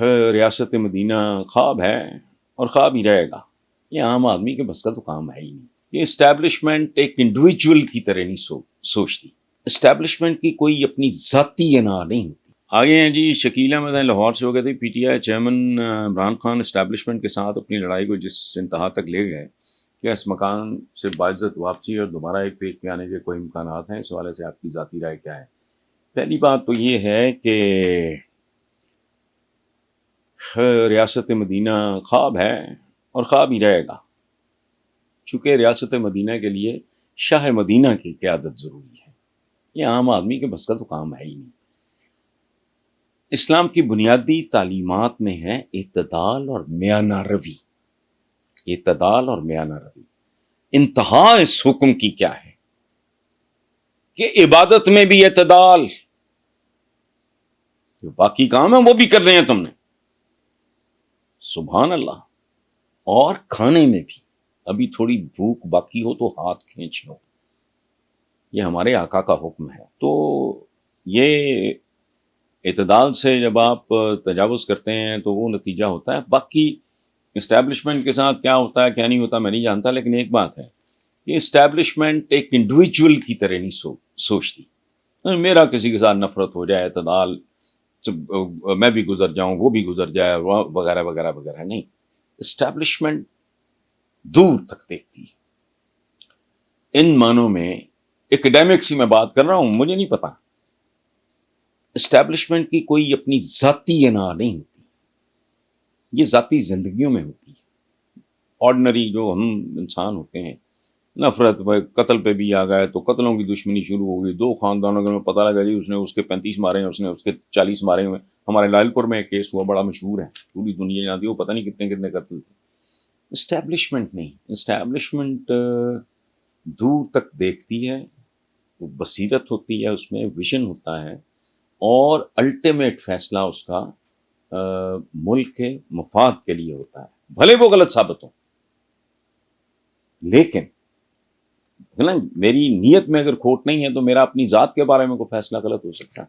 ریاست مدینہ خواب ہے اور خواب ہی رہے گا. یہ عام آدمی کے بس کا تو کام ہے ہی نہیں. یہ اسٹیبلشمنٹ ایک انڈیویجول کی طرح نہیں سوچتی. اسٹیبلشمنٹ کی کوئی اپنی ذاتی انا نہیں ہوتی. آگے ہیں جی شکیل احمد ہیں لاہور سے ہو گئے تھے. P T I chairman Imran Khan establishment کے ساتھ اپنی لڑائی کو جس انتہا تک لے گئے کہ اس مکان سے باعزت واپسی اور دوبارہ ایک پیج پہ آنے کے کوئی امکانات ہیں، اس حوالے سے آپ کی ذاتی رائے کیا ہے؟ پہلی بات تو یہ ہے کہ ریاست مدینہ خواب ہے اور خواب ہی رہے گا، چونکہ ریاست مدینہ کے لیے شاہ مدینہ کی قیادت ضروری ہے. یہ عام آدمی کے بس کا تو کام ہے ہی نہیں. اسلام کی بنیادی تعلیمات میں ہے اعتدال اور میانہ روی. اعتدال اور میانہ روی. انتہا اس حکم کی کیا ہے کہ عبادت میں بھی اعتدال. جو باقی کام ہے وہ بھی کر رہے ہیں تم نے، سبحان اللہ. اور کھانے میں بھی ابھی تھوڑی بھوک باقی ہو تو ہاتھ کھینچ لو. یہ ہمارے آقا کا حکم ہے. تو یہ اعتدال سے جب آپ تجاوز کرتے ہیں تو وہ نتیجہ ہوتا ہے. باقی اسٹیبلشمنٹ کے ساتھ کیا ہوتا ہے کیا نہیں ہوتا میں نہیں جانتا، لیکن ایک بات ہے کہ اسٹیبلشمنٹ ایک انڈیویجول کی طرح نہیں سوچتی. میرا کسی کے ساتھ نفرت ہو جائے، اعتدال میں بھی گزر جاؤں وہ بھی گزر جائے وغیرہ وغیرہ وغیرہ نہیں. اسٹیبلشمنٹ دور تک دیکھتی ہے. ان معنوں میں ایکڈیمکس ہی میں بات کر رہا ہوں، مجھے نہیں پتا. اسٹیبلشمنٹ کی کوئی اپنی ذاتی انا نہیں ہوتی. یہ ذاتی زندگیوں میں ہوتی ہے. آرڈنری جو ہم انسان ہوتے ہیں، نفرت قتل پہ بھی آ گئے تو قتلوں کی دشمنی شروع ہو گئی. دو خاندانوں میں پتہ لگا جی اس نے اس کے 35 مارے ہیں، اس نے اس کے 40 مارے ہوئے. ہمارے لال پور میں ایک کیس ہوا بڑا مشہور ہے، پوری دنیا جانتی ہے، وہ پتہ نہیں کتنے کتنے قتل تھے. اسٹیبلشمنٹ نہیں. اسٹیبلشمنٹ دور تک دیکھتی ہے، بصیرت ہوتی ہے، اس میں ویژن ہوتا ہے، اور الٹیمیٹ فیصلہ اس کا ملک کے مفاد کے لیے ہوتا ہے، بھلے وہ غلط ثابت ہو. لیکن میری نیت میں اگر کھوٹ نہیں ہے تو میرا اپنی ذات کے بارے میں کوئی فیصلہ غلط ہو سکتا ہے.